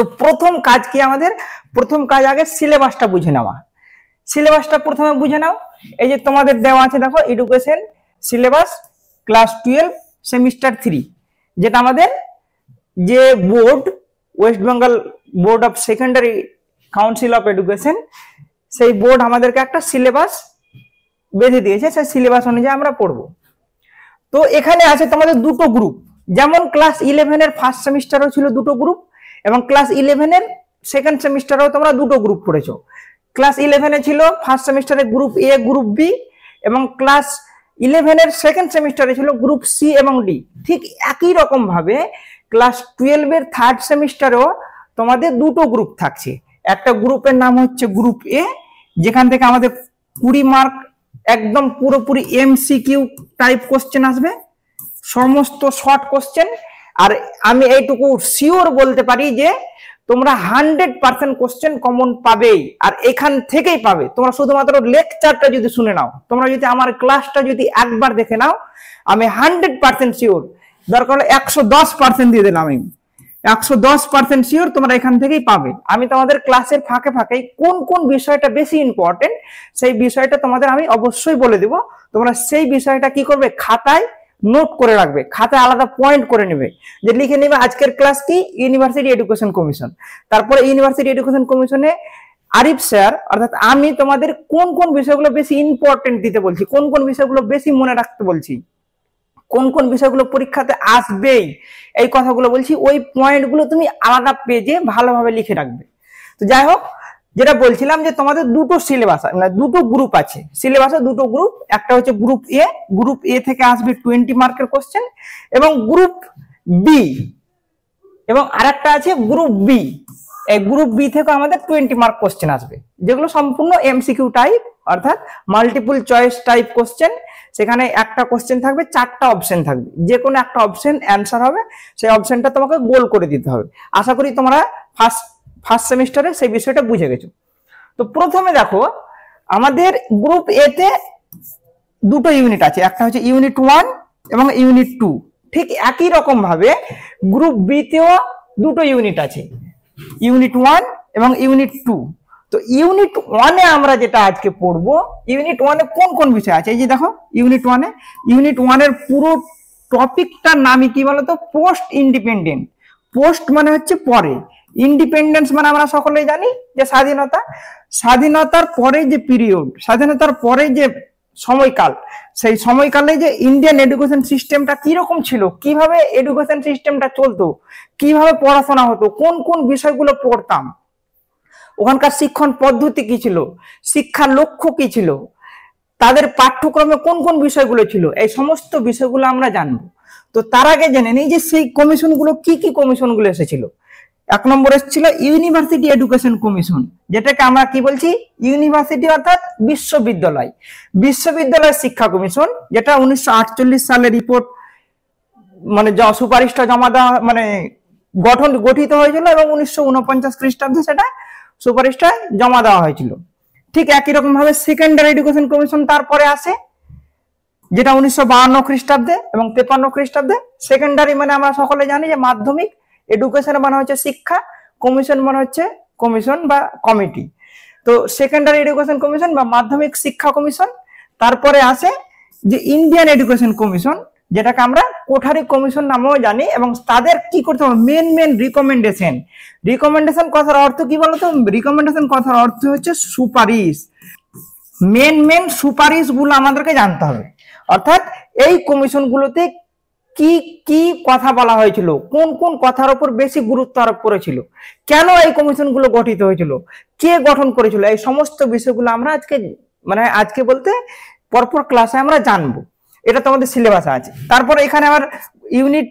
তো প্রথম কাজ কি আমাদের, প্রথম কাজ আগে সিলেবাসটা বুঝে নেওয়া। সিলেবাসটা প্রথমে বুঝে নাও। এই যে তোমাদের দেওয়া আছে দেখো, এডুকেশন সিলেবাস ক্লাস 12 সেমিস্টার 3, যেটা আমাদের যে board, West Bengal board of secondary council of education, সেই বোর্ড আমাদেরকে একটা সিলেবাস বেঁধে দিয়েছে, সেই সিলেবাস অনুযায়ী আমরা পড়বো। তো এখানে আছে তোমাদের দুটো গ্রুপ, যেমন ক্লাস 11 এর ফার্স্ট সেমিস্টারও ছিল দুটো গ্রুপ, এবং ক্লাস 11 এর সেকেন্ড সেমিস্টারেও তোমরা দুটো গ্রুপ পড়েছো। ক্লাস 11 এ ছিল ফার্স্ট সেমিস্টারে গ্রুপ এ গ্রুপ বি, এবং ক্লাস 11 এর সেকেন্ড সেমিস্টারে ছিল গ্রুপ সি এবং ডি। ঠিক একই রকম ভাবে ক্লাস 12 এর থার্ড সেমিস্টারেও তোমাদের দুটো গ্রুপ থাকছে। একটা গ্রুপের নাম হচ্ছে গ্রুপ এ, যেখান থেকে আমাদের 20 মার্ক একদম পুরোপুরি এমসিকিউ টাইপ কোশ্চেন আসবে, সমস্ত শর্ট কোশ্চেন। আর আমি এইটুকু শিওর বলতে পারি যে তোমরা 100% কোশ্চেন কমন পাবেই, আর এখান থেকেই পাবে। তোমরা শুধুমাত্র লেকচারটা যদি শুনে নাও, তোমরা যদি আমার ক্লাসটা যদি একবার দেখে নাও, আমি 100% শিওর, দরকার হলে 110% দিয়ে দিলাম, আমি 110% শিওর তোমরা এখান থেকেই পাবে। আমি তোমাদের ক্লাসের ফাঁকে ফাঁকে কোন কোন বিষয়টা বেশি ইম্পর্টেন্ট সেই বিষয়টা তোমাদের আমি অবশ্যই বলে দেব। তোমরা সেই বিষয়টা কি করবে, খাতায় নোট করে রাখবে, খাতায় আলাদা পয়েন্ট করে নেবে, যে লিখে নেবে আজকের ক্লাস কি, ইউনিভার্সিটি এডুকেশন কমিশন। তারপরে ইউনিভার্সিটি এডুকেশন কমিশনে আরিফ স্যার অর্থাৎ আমি তোমাদের কোন কোন বিষয়গুলো বেশি ইম্পর্টেন্ট দিতে বলছি, কোন কোন বিষয়গুলো বেশি মনে রাখতে বলছি, কোন কোন বিষয়গুলো পরীক্ষাতে আসবেই, এই কথাগুলো বলছি। ওই পয়েন্টগুলো তুমি আলাদা পেজে ভালোভাবে লিখে রাখবে। তো যাই হোক, যেটা বলছিলাম যে তোমাদের দুটো সিলেবাস, দুটো গ্রুপ আছে সিলেবাসে, দুটো গ্রুপ। একটা হচ্ছে গ্রুপ এ, গ্রুপ এ থেকে আসবে 20 মার্কের কোশ্চেন, এবং গ্রুপ বি, এবং আরেকটা আছে গ্রুপ বি। এই গ্রুপ বি থেকে আমাদের 20 মার্ক কোশ্চেন আসবে, যেগুলো সম্পূর্ণ এমসিকিউ টাইপ, অর্থাৎ মাল্টিপল চয়েস টাইপ কোশ্চেন। সেখানে একটা কোশ্চেন থাকবে, 4টা অপশন থাকবে, যে কোনো একটা অপশন অ্যান্সার হবে, সেই অপশনটা তোমাকে গোল করে দিতে হবে। আশা করি তোমরা ফার্স্ট সেমিস্টারে সেই বিষয়টা বুঝে গেছো। তো প্রথমে দেখো, আমাদের গ্রুপ এ তে দুটো ইউনিট আছে, একটা হচ্ছে ইউনিট 1 এবং ইউনিট 2। ঠিক একই রকম ভাবে গ্রুপ বি তেও দুটো ইউনিট আছে, ইউনিট 1 এবং ইউনিট 2। তো ইউনিট 1 এ আমরা যেটা আজকে পড়বো, ইউনিট 1 এ কোন কোন বিষয় আছে, এই যে দেখো ইউনিট 1 এর পুরো টপিকটার নামই কি বলতো, পোস্ট ইন্ডিপেন্ডেন্ট। পোস্ট মানে হচ্ছে পরে, ইন্ডিপেন্ডেন্স মানে আমরা সকলেই জানি যে স্বাধীনতা। স্বাধীনতার পরে যে পিরিয়ড, স্বাধীনতার পরে যে সময়কাল, সেই সময়কালে যে ইন্ডিয়ান এডুকেশন সিস্টেমটা কিরকম ছিল, কিভাবে এডুকেশন সিস্টেমটা চলতো, কিভাবে পড়াশোনা হতো, কোন কোন বিষয়গুলো পড়তাম, ওখানকার শিক্ষণ পদ্ধতি কি ছিল, শিক্ষার লক্ষ্য কি ছিল, তাদের পাঠ্যক্রমে কোন কোন বিষয়গুলো ছিল, এই সমস্ত বিষয়গুলো আমরা জানবো। তো তার আগে জেনে নিই যে সেই কমিশনগুলো কি কি কমিশনগুলো এসেছিল। 1 নম্বর এসেছিল ইউনিভার্সিটি এডুকেশন কমিশন, যেটাকে আমরা কি বলছি, ইউনিভার্সিটি অর্থাৎ বিশ্ববিদ্যালয়, বিশ্ববিদ্যালয় শিক্ষা কমিশন, যেটা 1948 সালে রিপোর্ট মানে সুপারিশটা জমা দেওয়া মানে গঠিত হয়েছিল, এবং 1949 খ্রিস্টাব্দে সেটা সুপারিশটা জমা দেওয়া হয়েছিল। ঠিক একই রকম ভাবে সেকেন্ডারি এডুকেশন কমিশন তারপরে আসে, যেটা 1952 খ্রিস্টাব্দে এবং 53 খ্রিস্টাব্দে। সেকেন্ডারি মানে আমরা সকলে জানি যে মাধ্যমিক, এডুকেশন মানে হচ্ছে শিক্ষা, কমিশন মানে হচ্ছে কমিশন বা কমিটি। তো সেকেন্ডারি এডুকেশন কমিশন বা মাধ্যমিক শিক্ষা কমিশন। তারপরে আসে যে ইন্ডিয়ান এডুকেশন কমিশন, যেটাকে আমরা কোঠারি কমিশন নামেও জানি, এবং তাদের কি করতে হবে, মেন রিকমেন্ডেশন। রিকমেন্ডেশন কথার অর্থ কি বলতো, রিকমেন্ডেশন কথার অর্থ হচ্ছে সুপারিশ। মেন সুপারিশ গুলো আমাদেরকে জানতে হবে, অর্থাৎ এই কমিশন গুলোতে কি কি কথা বলা হয়েছিল, কোন কোন কথার উপর বেশি গুরুত্ব আরোপ করেছিল, কেন এই কমিশন গুলো গঠিত হয়েছিল, কে গঠন করেছিল, এই সমস্ত বিষয়গুলো আমরা আজকে বলতে পরপর ক্লাসে আমরা জানবো। এটা তোমাদের সিলেবাসে আছে। তারপর এখানে আবার ইউনিট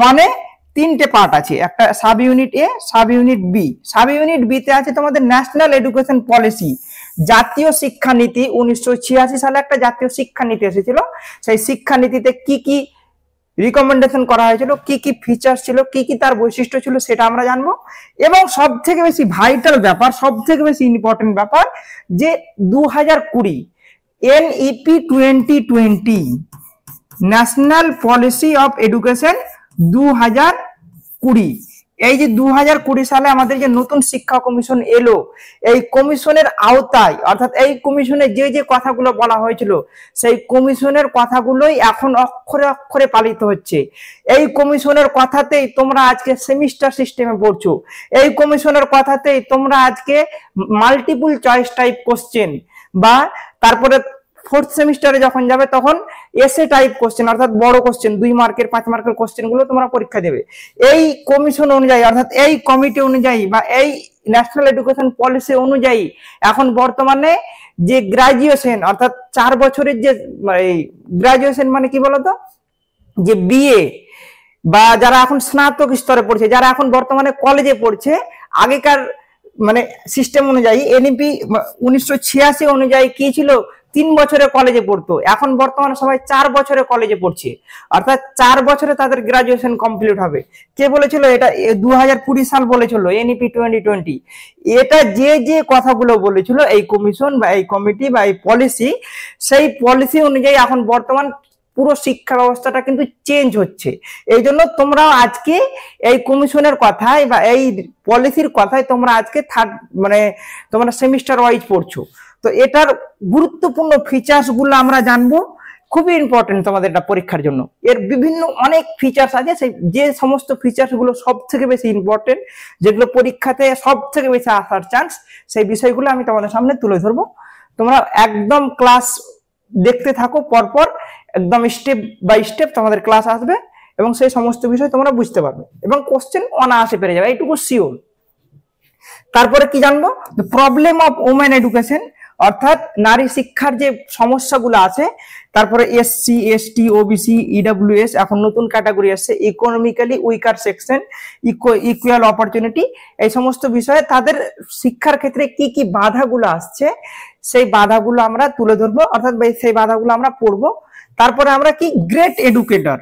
1 এ 3টে পার্ট আছে, একটা sub unit A, sub unit B. Sub unit B তে আছে তোমাদের ন্যাশনাল এডুকেশন পলিসি, জাতীয় শিক্ষানীতি। 1986 সালে একটা জাতীয় শিক্ষানীতি এসেছিল, সেই শিক্ষানীতিতে কি কি রিকমেন্ডেশন করা হয়েছিল, কি কি ফিচার ছিল, কি কি তার বৈশিষ্ট্য ছিল, সেটা আমরা জানবো। এবং সব থেকে বেশি ভাইটাল ব্যাপার, সব থেকে বেশি ইম্পর্টেন্ট ব্যাপার, যে 2020 NEP 2020 national policy of education 2020, এই যে 2020 সালে আমাদের যে নতুন শিক্ষা কমিশন এলো, এই কমিশনের আওতায় অর্থাৎ এই কমিশনে যে যে কথাগুলো বলা হয়েছিল সেই কমিশনের কথাগুলোই এখন অক্ষরে অক্ষরে পালিত হচ্ছে। এই কমিশনের কথাতেই তোমরা আজকে সেমিস্টার সিস্টেমে পড়ছো, এই কমিশনের কথাতেই তোমরা আজকে মাল্টিপল চয়েস টাইপ কোশ্চেন বা তারপরে ফোর্থ সেমিস্টারে যখন যাবে তখন এসএ টাইপ কোশ্চেন অর্থাৎ বড় কোশ্চেন 2 মার্কের 5 মার্কের কোশ্চেন গুলো তোমরা পরীক্ষা দেবে। এই কমিশন অনুযায়ী অর্থাৎ এই কমিটি অনুযায়ী বা এই ন্যাশনাল এডুকেশন পলিসি অনুযায়ী এখন বর্তমানে যে গ্রাজুয়েশন অর্থাৎ 4 বছরের যে গ্রাজুয়েশন মানে কি বলতো, যে বিএ বা যারা এখন স্নাতক স্তরে পড়ছে, যারা এখন বর্তমানে কলেজে পড়ছে, আগেকার মানে সিস্টেম অনুযায়ী এনইপি 1986 অনুযায়ী কি ছিল 3 বছরে কলেজে পড়তো, এখন বর্তমানে সবাই 4 বছরে কলেজে পড়ছে অর্থাৎ 4 বছরে তাদের গ্রাজুয়েশন কমপ্লিট হবে। কে বলেছিল এটা? 2020 সাল বলেছিল এনইপি 2020। এটা যে যে কথাগুলো বলেছিল এই কমিশন বা এই কমিটি বা এই পলিসি, সেই পলিসি অনুযায়ী এখন বর্তমান পুরো শিক্ষা ব্যবস্থাটা কিন্তু চেঞ্জ হচ্ছে। এই জন্য তোমরা আজকে এই কমিশনের কথায় বা এই পলিসির কথায় তোমরা আজকে তোমরা সেমিস্টার ওয়াইজ পড়ছো। তো এটার গুরুত্বপূর্ণ ফিচার্স গুলো আমরা জানবো, খুবই ইম্পর্টেন্ট তোমাদের এটা পরীক্ষার জন্য। এর বিভিন্ন অনেক ফিচার্স আছে, সেই যে সমস্ত ফিচার্স গুলো সব থেকে বেশি ইম্পর্টেন্ট, যেগুলো পরীক্ষাতে সব থেকে বেশি আসার চান্স, সেই বিষয়গুলো আমি তোমাদের সামনে তুলে ধরবো। তোমরা একদম ক্লাস দেখতে থাকো, পরপর একদম স্টেপ বাই স্টেপ তোমাদের ক্লাস আসবে এবং সেই সমস্ত বিষয় তোমরা বুঝতে পারবে এবং কোশ্চেন অনায়াসে পেরে যাবে, এইটুকু শিওর। তারপরে কি জানবো? প্রবলেম অফ ওমেন এডুকেশন অর্থাৎ নারী শিক্ষার যে সমস্যাগুলো আছে। তারপরে এসসি, এসটি, ওবিসি, ইডব্লিউএস, এখন নতুন ক্যাটাগরি আসছে economically weaker section, equal opportunity, এই সমস্ত বিষয়ে তাদের শিক্ষার ক্ষেত্রে কি কি বাধাগুলো আসছে সেই বাধাগুলো আমরা তুলে ধরবো অর্থাৎ সেই বাধাগুলো আমরা পড়বো। তারপরে আমরা কি গ্রেট এডুকেটর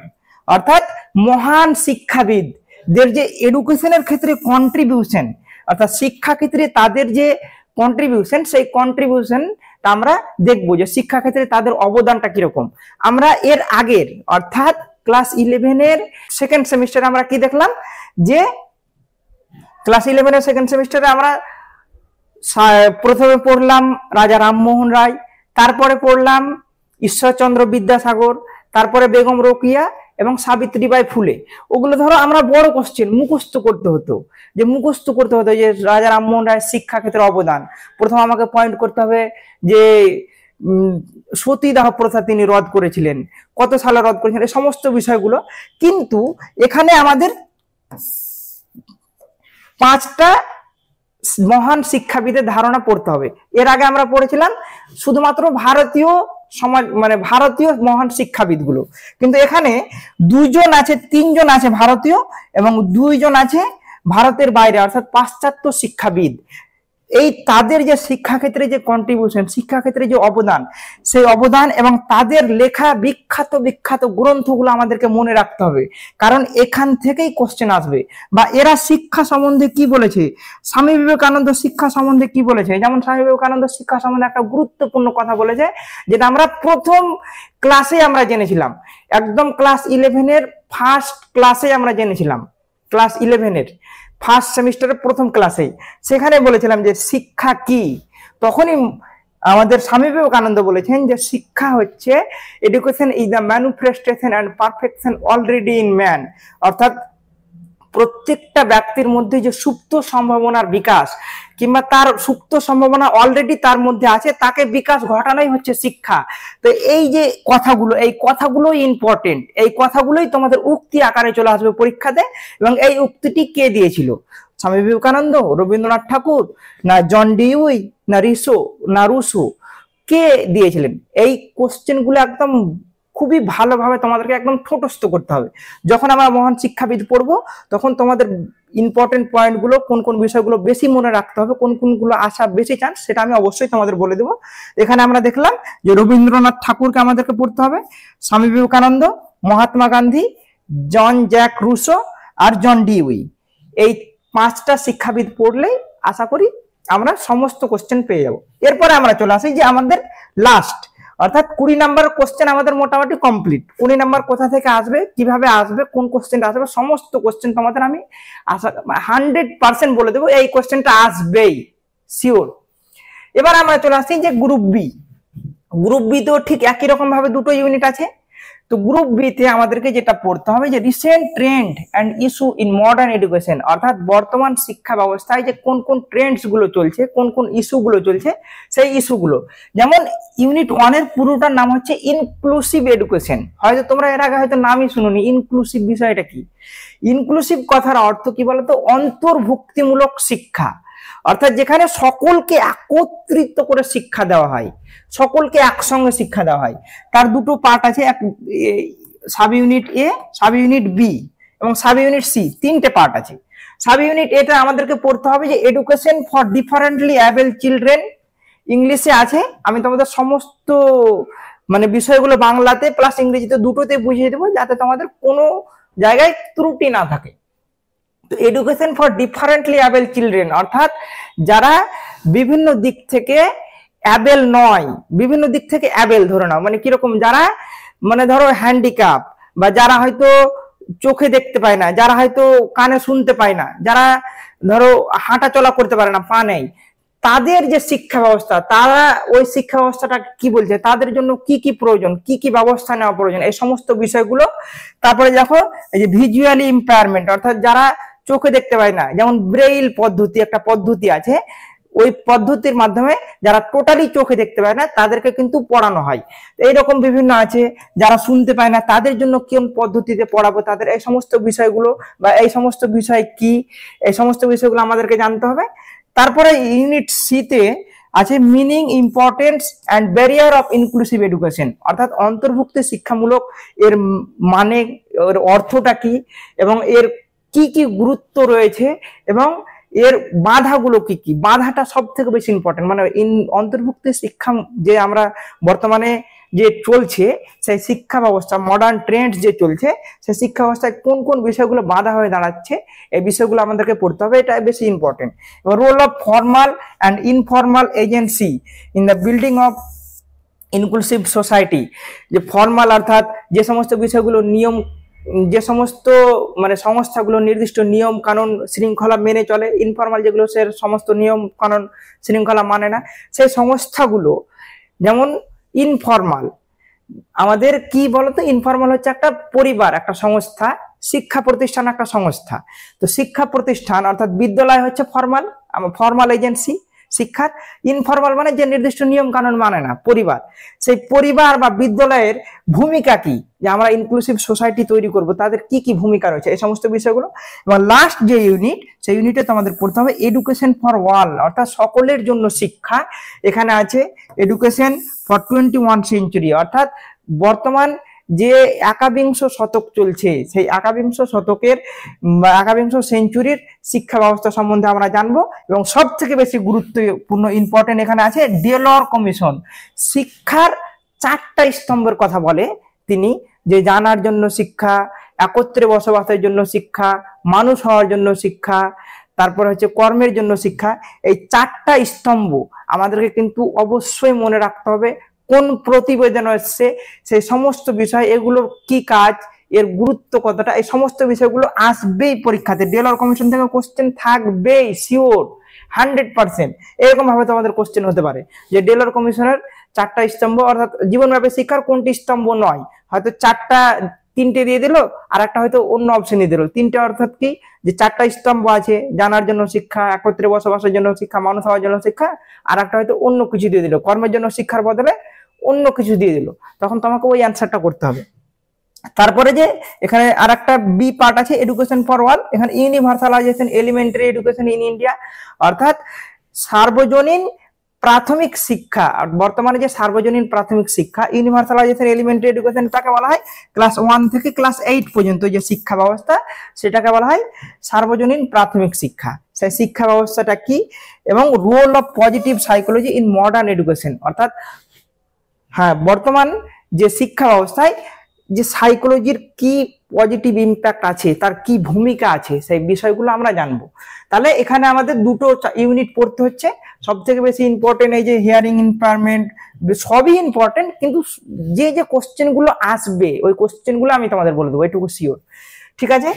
অর্থাৎ মহান শিক্ষাবিদদের যে এডুকেশনের ক্ষেত্রে কন্ট্রিবিউশন অর্থাৎ শিক্ষা ক্ষেত্রে তাদের যে কন্ট্রিবিউশন, সেই কন্ট্রিবিউশন আমরা দেখবো যে শিক্ষা ক্ষেত্রে তাদের অবদানটা কিরকম। আমরা এর আগের অর্থাৎ ক্লাস 11-এর সেকেন্ড সেমিস্টারে আমরা কি দেখলাম, যে ক্লাস 11-এর সেকেন্ড সেমিস্টারে আমরা প্রথমে পড়লাম রাজা রামমোহন রায়, তারপরে পড়লাম ঈশ্বরচন্দ্র বিদ্যাসাগর, তারপরে বেগম রোকেয়া এবং সাবিত্রীবাই ফুলে। ওগুলো ধরো আমরা বড় কোশ্চেন মুখস্থ করতে হতো, যে রাজা রামমোহন রায়ের শিক্ষা ক্ষেত্রে অবদান। প্রথম আমাকে পয়েন্ট করতে হবে যে সতীদাহ প্রথা তিনি রদ করেছিলেন, কত সালে রদ করেছিলেন, এই সমস্ত বিষয়গুলো। কিন্তু এখানে আমাদের 5টা মহান শিক্ষাবিদের ধারণা পড়তে হবে। এর আগে আমরা পড়েছিলাম শুধুমাত্র ভারতীয় সমাজ ভারতীয় মহান শিক্ষাবিদ গুলো, কিন্তু এখানে 2 জন আছে, 3 জন আছে ভারতীয় এবং 2 জন আছে ভারতের বাইরে অর্থাৎ পাশ্চাত্য শিক্ষাবিদ। এই তাদের যে শিক্ষাক্ষেত্রে যে কন্ট্রিবিউশন, শিক্ষাক্ষেত্রে যে অবদান, সেই অবদান এবং তাদের লেখা বিখ্যাত বিখ্যাত গ্রন্থগুলো আমাদেরকে মনে রাখতে হবে, কারণ এখান থেকেই কোশ্চেন আসবে। বা এরা শিক্ষা সম্বন্ধে কি বলেছে, স্বামী বিবেকানন্দ শিক্ষা সম্বন্ধে কি বলেছে। যেমন স্বামী বিবেকানন্দ শিক্ষা সম্বন্ধে একটা গুরুত্বপূর্ণ কথা বলেছে, যেটা আমরা প্রথম ক্লাসে আমরা জেনেছিলাম, একদম ক্লাস 11-এর ফার্স্ট ক্লাসে আমরা জেনেছিলাম, ক্লাস 11-এর ফার্স্ট সেমিস্টারের প্রথম ক্লাসেই সেখানে বলেছিলাম যে শিক্ষা কি। তখনই আমাদের স্বামী বিবেকানন্দ বলেছেন যে শিক্ষা হচ্ছে education is the manifestation and perfection already in man, অর্থাৎ প্রত্যেকটা ব্যক্তির মধ্যে যে সুপ্ত সম্ভাবনার বিকাশ কিংবা তার সুপ্ত সম্ভাবনা অলরেডি তার মধ্যে আছে, তাকে বিকাশ ঘটানোই হচ্ছে শিক্ষা। তো এই যে কথাগুলো, এই কথাগুলোই ইম্পর্টেন্ট, এই কথাগুলোই তোমাদের উক্তি আকারে চলে আসবে পরীক্ষাতে। এবং এই উক্তিটি কে দিয়েছিল? স্বামী বিবেকানন্দ, রবীন্দ্রনাথ ঠাকুর, না জন ডিউই, না রুসো, কে দিয়েছিলেন? এই কোশ্চেনগুলো একদম খুবই ভালোভাবে তোমাদেরকে একদম ঠোঁটস্থ করতে হবে। যখন আমরা মহান শিক্ষাবিদ পড়বো তখন তোমাদের ইম্পর্টেন্ট পয়েন্টগুলো, কোন কোন বিষয়গুলো বেশি মনে রাখতে হবে, কোন কোনগুলো আসা বেশি চান্স, সেটা আমি অবশ্যই তোমাদের বলে দেবো। এখানে আমরা দেখলাম যে রবীন্দ্রনাথ ঠাকুরকে আমাদেরকে পড়তে হবে, স্বামী বিবেকানন্দ, মহাত্মা গান্ধী, জন জ্যাক রুসো আর জন ডিউই। এই 5টা শিক্ষাবিদ পড়লেই আশা করি আমরা সমস্ত কোশ্চেন পেয়ে যাব। এরপরে আমরা চলে আসি যে আমাদের লাস্ট অর্থাৎ 20 নাম্বার কোশ্চেন আমাদের মোটামুটি কমপ্লিট। 20 নাম্বার কোথা থেকে আসবে, কিভাবে আসবে, কোন কোশ্চেনটা আসবে, সমস্ত কোশ্চেন তোমাদের আমি 100% বলে দেবো এই কোশ্চেনটা আসবেই, শিওর। এবার আমরা চলে আসছি যে গ্রুপ বি। গ্রুপ বি তো ঠিক একই রকম ভাবে দুটো ইউনিট আছে। তো গ্রুপ বি তে আমাদেরকে যেটা পড়তে হবে যে recent trend and issue in modern education, অর্থাৎ বর্তমান শিক্ষা ব্যবস্থায় যে কোন কোন ট্রেন্ডস গুলো চলছে, কোন কোন ইস্যু গুলো চলছে, সেই ইস্যুগুলো। যেমন ইউনিট 1 এর পুরোটার নাম হচ্ছে ইনক্লুসিভ এডুকেশন। হয়তো তোমরা এর আগে হয়তো নামই শুনোনি। ইনক্লুসিভ বিষয়টা কি? ইনক্লুসিভ কথার অর্থ কি বলতো? অন্তর্ভুক্তিমূলক শিক্ষা, অর্থাৎ যেখানে সকলকে একত্রিত করে শিক্ষা দেওয়া হয়, সকলকে একসঙ্গে শিক্ষা দেওয়া হয়। তার দুটো পার্ট আছে, এক sub unit A, sub unit B এবং সাব ইউনিট সি, তিনটে পার্ট আছে। সাব ইউনিট এটা আমাদেরকে পড়তে হবে যে education for differently abled children, ইংলিশে আছে। আমি তোমাদের সমস্ত মানে বিষয়গুলো বাংলাতে প্লাস ইংরেজিতে দুটোতে বুঝিয়ে দেবো, যাতে তোমাদের কোনো জায়গায় ত্রুটি না থাকে। Education for differently abled children অর্থাৎ যারা বিভিন্ন দিক থেকে অ্যাবেল নয়, বিভিন্ন দিক থেকে অ্যাবেল ধরে নাও, মানে কিরকম? যারা মানে ধরো হ্যান্ডিক্যাপ, বা যারা হয়তো চোখে দেখতে পায় না, যারা হয়তো কানে শুনতে পায় না, যারা ধরো হাঁটা চলা করতে পারে না, পা নেই, তাদের যে শিক্ষা ব্যবস্থা, তারা ওই শিক্ষা ব্যবস্থাটা কি বলছে, তাদের জন্য কি কি প্রয়োজন, কি কি ব্যবস্থা নেওয়া প্রয়োজন, এই সমস্ত বিষয়গুলো। তারপরে দেখো এই যে ভিজুয়ালি ইম্পেয়ারমেন্ট, অর্থাৎ যারা চোখে দেখতে পায় না, যেমন ব্রেইল পদ্ধতি একটা পদ্ধতি আছে, ওই পদ্ধতির মাধ্যমে যারা টোটালি চোখে দেখতে পায় না তাদেরকে কিন্তু পড়ানো হয়। এইরকম বিভিন্ন আছে, যারা শুনতে পায় না তাদের জন্য কোন পদ্ধতিতে পড়াবো, তাদের এই সমস্ত বিষয়গুলো বা এই সমস্ত বিষয় কি, এই সমস্ত বিষয়গুলো আমাদেরকে জানতে হবে। তারপরে ইউনিট সি তে আছে meaning, importance and barrier of inclusive education, অর্থাৎ অন্তর্ভুক্ত শিক্ষামূলক এর মানে, এর অর্থটা কি এবং এর কি কি গুরুত্ব রয়েছে এবং এর বাধাগুলো কি কি। বাধাটা সব থেকে বেশি ইম্পর্টেন্ট, মানে অন্তর্ভুক্ত শিক্ষা যে আমরা বর্তমানে যে চলছে, সেই শিক্ষা ব্যবস্থা মডার্ন ট্রেন্ড যে চলছে, সেই শিক্ষা ব্যবস্থায় কোন কোন বিষয়গুলো বাধা হয়ে দাঁড়াচ্ছে, এই বিষয়গুলো আমাদেরকে পড়তে হবে, এটা বেশি important. Role of formal and informal agency in the building of inclusive society, যে ফর্মাল অর্থাৎ যে সমস্ত বিষয়গুলো নিয়ম, যে সমস্ত মানে সংস্থাগুলো নির্দিষ্ট নিয়ম কানুন শৃঙ্খলা মেনে চলে, ইনফর্মাল যেগুলো সে সমস্ত নিয়ম কানুন শৃঙ্খলা মানে না, সেই সংস্থাগুলো। যেমন ইনফর্মাল আমাদের কি বলতো? ইনফর্মাল হচ্ছে একটা পরিবার, একটা সংস্থা, শিক্ষা প্রতিষ্ঠান একটা সংস্থা। তো শিক্ষা প্রতিষ্ঠান অর্থাৎ বিদ্যালয় হচ্ছে ফর্মাল, ফর্মাল এজেন্সি শিক্ষার। ইনফর্মাল মানে যে নির্দিষ্ট নিয়ম কানুন মানে না, পরিবার। সেই পরিবার বা বিদ্যালয়ের ভূমিকা কি, যে আমরা ইনক্লুসিভ সোসাইটি তৈরি করব, তাদের কি কি ভূমিকা রয়েছে, এই সমস্ত বিষয়গুলো। এবং লাস্ট যে ইউনিট, সেই ইউনিটে তোমাদের পড়তে হবে এডুকেশন ফর অল, অর্থাৎ সকলের জন্য শিক্ষা। এখানে আছে এডুকেশন ফর 21 সেঞ্চুরি, অর্থাৎ বর্তমান যে একাবিংশ শতক চলছে, সেই একাবিংশ শতকের একাবিংশ সেঞ্চুরির শিক্ষা ব্যবস্থা সম্বন্ধে আমরা জানবো। এবং সব থেকে বেশি গুরুত্বপূর্ণ ইম্পর্টেন্ট এখানে আছে ডেলর কমিশন, শিক্ষার 4টা স্তম্ভের কথা বলে তিনি, যে জানার জন্য শিক্ষা, একত্রে বসবাসের জন্য শিক্ষা, মানুষ হওয়ার জন্য শিক্ষা, তারপর হচ্ছে কর্মের জন্য শিক্ষা। এই 4টা স্তম্ভ আমাদেরকে কিন্তু অবশ্যই মনে রাখতে হবে। কোন প্রতিবেদন এসছে, সেই সমস্ত বিষয়, এগুলোর কি কাজ, এর গুরুত্ব কতটা, এই সমস্ত বিষয়গুলো আসবেই পরীক্ষাতে। ডেলর কমিশন থেকে কোশ্চেন থাকবেই, শিওর 100%। এরকম ভাবে তোমাদের কোশ্চেন হতে পারে যে ডেলর কমিশনের 4টা স্তম্ভ, অর্থাৎ জীবনব্যাপী শিক্ষার কোনটি স্তম্ভ নয়, হয়তো 3টে দিয়ে দিল, আর একটা হয়তো অন্য অপশনে দিল। 3টে অর্থাৎ কি, যে 4টা স্তম্ভ আছে, জানার জন্য শিক্ষা, একত্রে বসবাসের জন্য শিক্ষা, মানুষ হওয়ার জন্য শিক্ষা, আর একটা হয়তো অন্য কিছু দিয়ে দিল, কর্মের জন্য শিক্ষার বদলে অন্য কিছু দিয়ে দিল, তখন তোমাকে ওই অ্যান্সারটা করতে হবে। তারপরে যে এখানে আর একটা বি পার্ট আছে এডুকেশন ফর অল, এখানে universalisation elementary education in India, অর্থাৎ সার্বজনীন প্রাথমিক শিক্ষা। বর্তমানে যে সার্বজনীন প্রাথমিক শিক্ষা, ইউনিভার্সালাইজেশন এলিমেন্টারি এডুকেশন, তাকে বলা হয় ক্লাস 1 থেকে ক্লাস 8 পর্যন্ত যে শিক্ষা ব্যবস্থা, সেটাকে বলা হয় সার্বজনীন প্রাথমিক শিক্ষা। সেই শিক্ষা ব্যবস্থাটা কি, এবং role of positive psychology in modern education, অর্থাৎ হ্যাঁ বর্তমান যে শিক্ষা ব্যবস্থায় যে সাইকোলজির কি পজিটিভ ইম্প্যাক্ট আছে, তার কি ভূমিকা আছে, সেই বিষয়গুলো আমরা জানবো। তাহলে এখানে আমাদের দুটো ইউনিট পড়তে হচ্ছে। সব থেকে বেশি ইম্পর্টেন্ট এই যে হিয়ারিং ইম্পারমেন্ট, সবই ইম্পর্টেন্ট, কিন্তু যে যে কোশ্চেন গুলো আসবে ওই কোশ্চেন গুলো আমি তোমাদের বলে দেবো, এটুকু শিওর। ঠিক আছে,